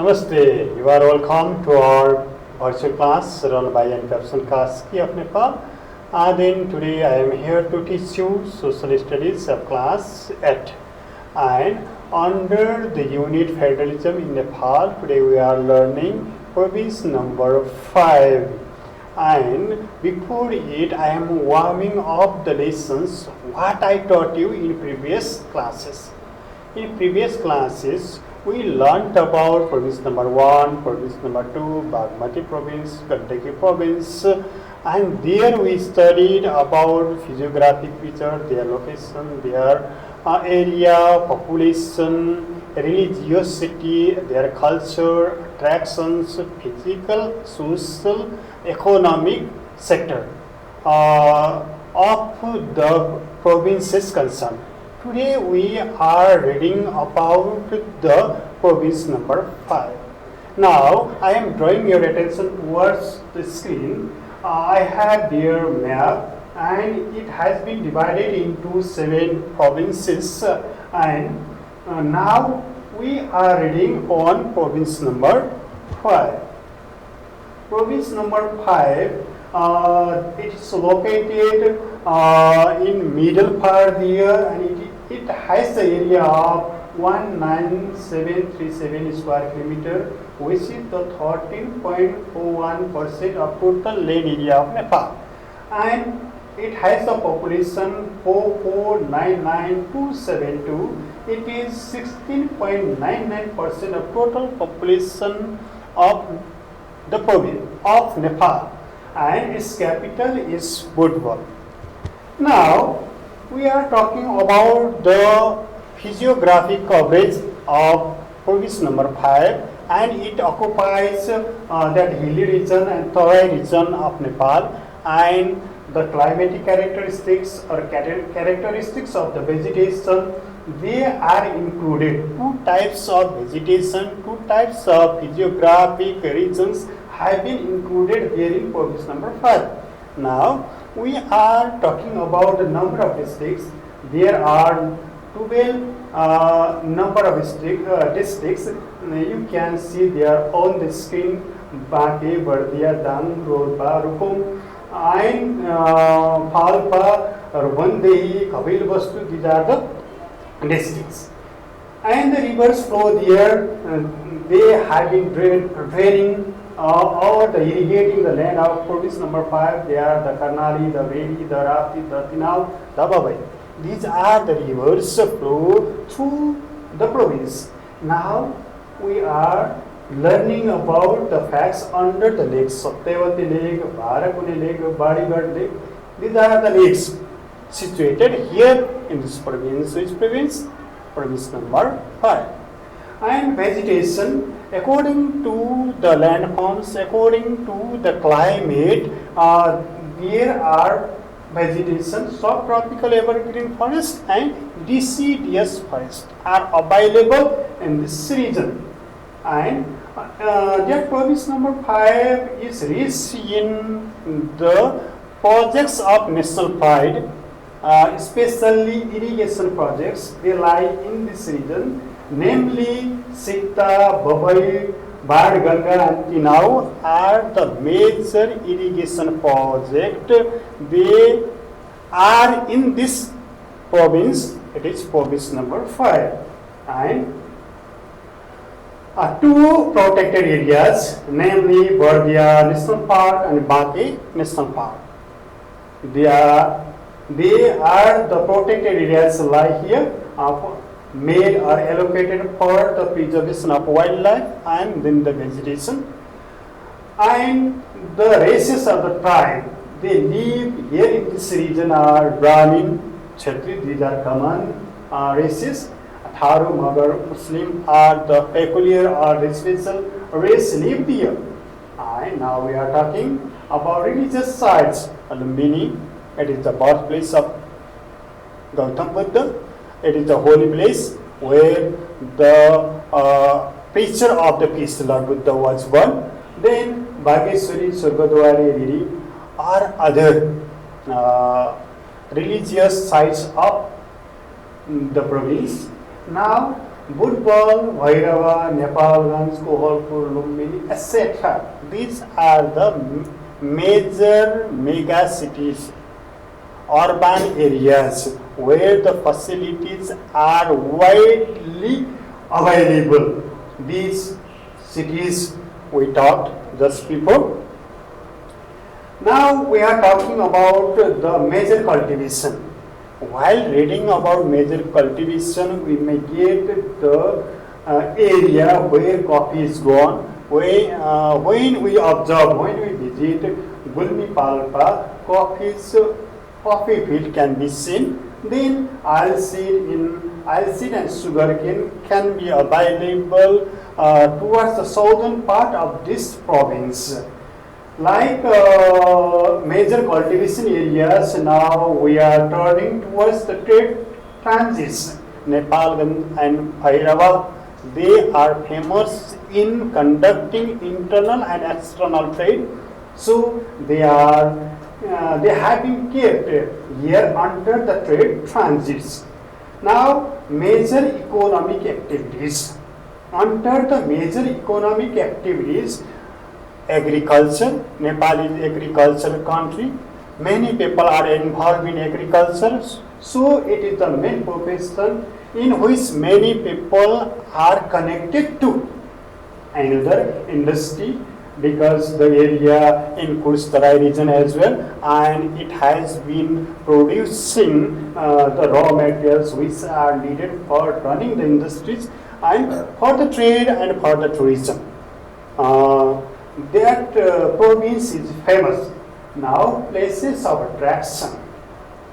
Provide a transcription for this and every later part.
Namaste, you are welcome to our virtual class run by NPABSAN Kaski of Nepal. Then today I am here to teach you social studies of class 8. And under the unit federalism in Nepal, today we are learning province number 5. And before it, I am warming up the lessons what I taught you in previous classes. In previous classes, we learned about province number 1, province number 2, Bagmati province, Gandaki province, and there we studied about physiographic feature, their location, their area, population, religiosity, their culture, attractions, physical, social, economic sector of the provinces concerned. Today we are reading about the province number 5. Now I am drawing your attention towards the screen. I have their map and it has been divided into 7 provinces and now we are reading on province number 5. Province number 5, it is located in middle part there and it has the area of 19737 square kilometer, which is the 13.01% of total land area of Nepal. And it has a population 4499272. It is 16.99% of total population of the province of Nepal, and its capital is Budva. Now we are talking about the physiographic coverage of province number 5, and it occupies that hilly region and Tarai region of Nepal, and the climatic characteristics or characteristics of the vegetation, they are included. 2 types of vegetation, 2 types of physiographic regions have been included there in province number 5. Now we are talking about the number of districts. There are 12 number of districts. You can see there on the screen: Bake, Bardia, Dang, Rodba, Rukum, and Palpa, Rwandehi, Kabilbastu. These are the districts. And the rivers flow there. They have been draining or the irrigating the land of province number 5. They are the Karnali, the Veli, the Rapti, the Tinal, the Babai. These are the rivers flow through the province. Now we are learning about the facts under the lakes. Satyavati Lake, Bharakuni Lake, Badigarh Lake. These are the lakes situated here in this province. Which province? Province number 5. And vegetation, according to the landforms, according to the climate, there are vegetation, subtropical evergreen forest and deciduous forest are available in this region. And that province number 5 is rich in the projects of national pride, especially irrigation projects. They lie in this region, namely Sikta, Babai, Badganga and Tinau are the major irrigation projects. They are in this province. It is province number 5. And 2 protected areas, namely Bardia National Park and Bake National Park. They are the protected areas lie here, made or allocated for the preservation of wildlife and then the vegetation. And the races of the tribe, they live here in this region are Brahmin, Kshatri, these are common races. Tharu, Magar, Muslim are the peculiar or residential race live here. And now we are talking about religious sites. Lumbini, it is the birthplace of Gautam Buddha. It is the holy place where the preacher of the peace, Lord Buddha, was born. Then Bageshwari, Surgadwari, Riri are other religious sites of the province. Now Budbal, Bhairava, Nepalganj, Kohalpur, Lumbini, etc. These are the major mega cities, urban areas where the facilities are widely available. These cities we talked just before. Now we are talking about the major cultivation. While reading about major cultivation, we may get the area where coffee is grown. When we observe, when we visit Gulmi Palpa, coffee field can be seen. Then oilseed and sugarcane can be available towards the southern part of this province. Like major cultivation areas, now we are turning towards the trade transits. Nepal and Bhairava, they are famous in conducting internal and external trade. So they have been kept here under the trade transits. Now, major economic activities. Under the major economic activities, agriculture. Nepal is agricultural country. Many people are involved in agriculture, so it is the main profession in which many people are connected to. Another industry, because the area includes the Tarai region as well, and it has been producing the raw materials which are needed for running the industries and for the trade and for the tourism. That province is famous. Now, places of attraction.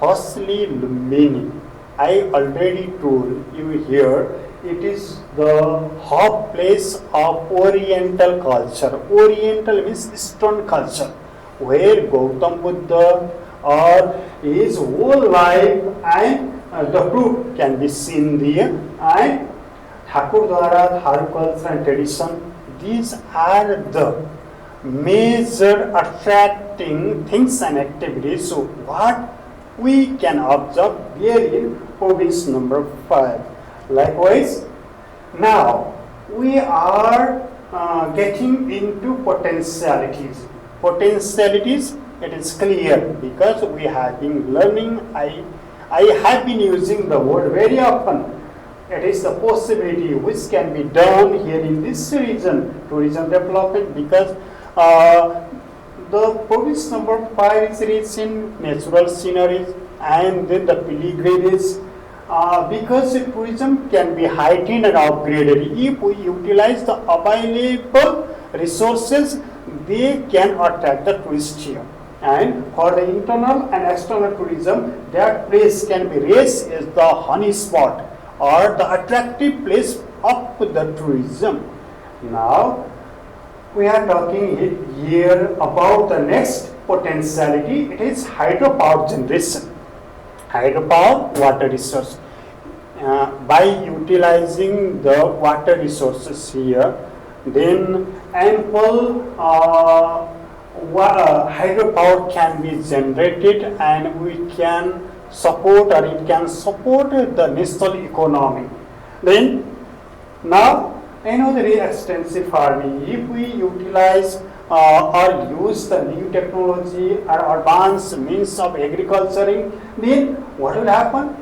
Firstly, Lumbini. I already told you here, it is the hub place of Oriental culture. Oriental means Eastern culture, where Gautam Buddha or his whole life and the proof can be seen there. And Thakur Dwara, Tharu culture and tradition. These are the major attracting things and activities. So what we can observe here in province number 5. Likewise, now we are getting into potentialities. Potentialities, it is clear because we have been learning. I have been using the word very often. It is the possibility which can be done here in this region, tourism development, because the province number 5 is rich in natural sceneries and then the pilgrimage. Because tourism can be heightened and upgraded. If we utilize the available resources, they can attract the tourist here. And for the internal and external tourism, that place can be raised as the honey spot or the attractive place of the tourism. Now, we are talking here about the next potentiality. It is hydropower generation. Hydropower, water resource. By utilizing the water resources here, then ample hydropower can be generated and we can support, or it can support the national economy. Then now another extensive farming. If we utilize or use the new technology or advanced means of agriculturing, then what will happen?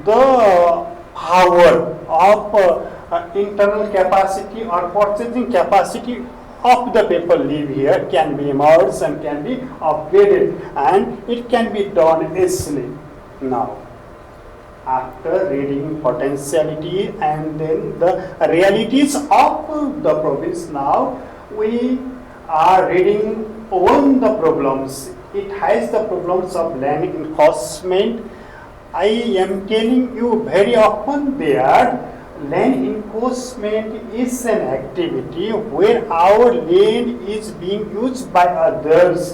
The power of internal capacity or purchasing capacity of the people live here can be emerged and can be upgraded, and it can be done easily. Now, after reading potentiality and then the realities of the province, now we are reading on the problems. It has the problems of land encroachment. I am telling you very often that land encroachment is an activity where our land is being used by others.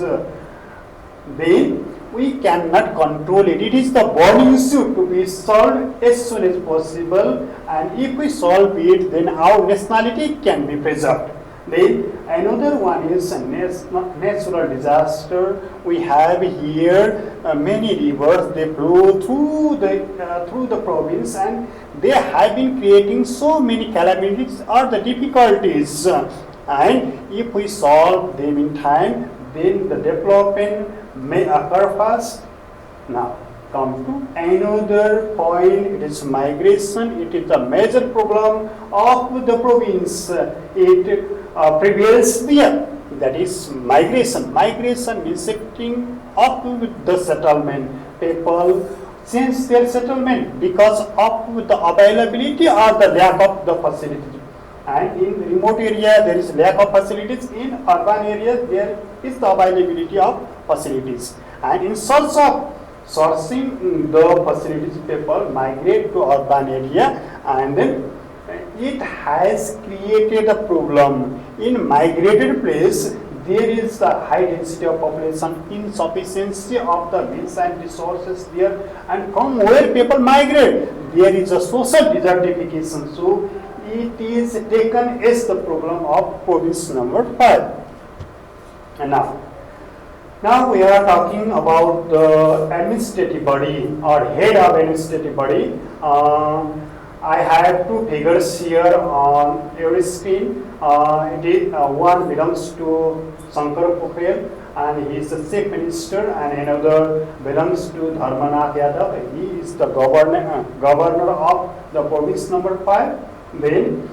Then we cannot control it. It is the burning issue to be solved as soon as possible, and if we solve it, then our nationality can be preserved. Then another one is a natural disaster. We have here many rivers. They flow through the province, and they have been creating so many calamities or the difficulties. And if we solve them in time, then the development may occur fast. Now, come to another point. It is migration. It is a major problem of the province. It prevails there. That is migration. Migration means shifting up to the settlement. People change their settlement because of the availability or the lack of the facilities. And in remote area there is lack of facilities. In urban areas there is the availability of facilities. And in search of sourcing the facilities, people migrate to urban area, and then it has created a problem. In migrated place, there is a high density of population, insufficiency of the means and resources there, and from where people migrate, there is a social desertification. So it is taken as the problem of province number 5. And now we are talking about the administrative body or head of administrative body. I have two figures here on your screen. One belongs to Shankar Pokhrel, and he is the chief minister, and another belongs to Dharmanath Yadav. He is the governor of the province number 5. Then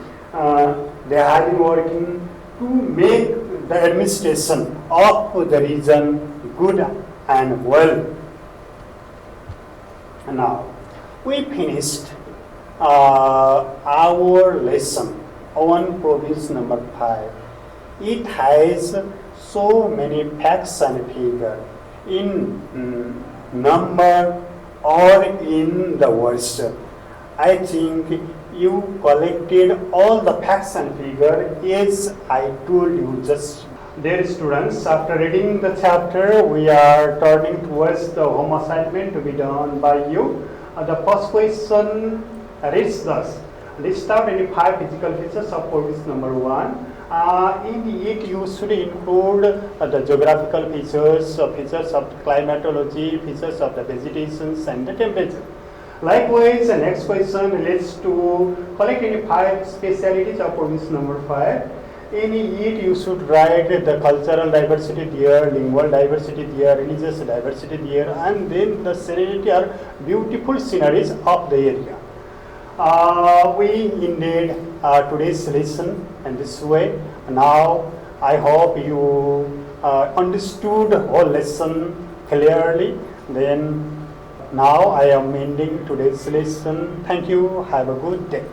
they have been working to make the administration of the region good and well. Now we finished our lesson on province number 5. It has so many facts and figures in number or in the words. I think you collected all the facts and figures as I told you just. Dear students, after reading the chapter, we are turning towards the home assignment to be done by you. The first question reads thus: list out any 5 physical features of province number 1. In it, you should include the geographical features, features of climatology, features of the vegetations and the temperature. Likewise, the next question relates to collect any 5 specialities of province number 5. In it, you should write the cultural diversity there, lingual diversity there, religious diversity there, and then the serenity or beautiful sceneries of the area. We ended today's lesson in this way. Now, I hope you understood the whole lesson clearly. Then, now I am ending today's lesson. Thank you. Have a good day.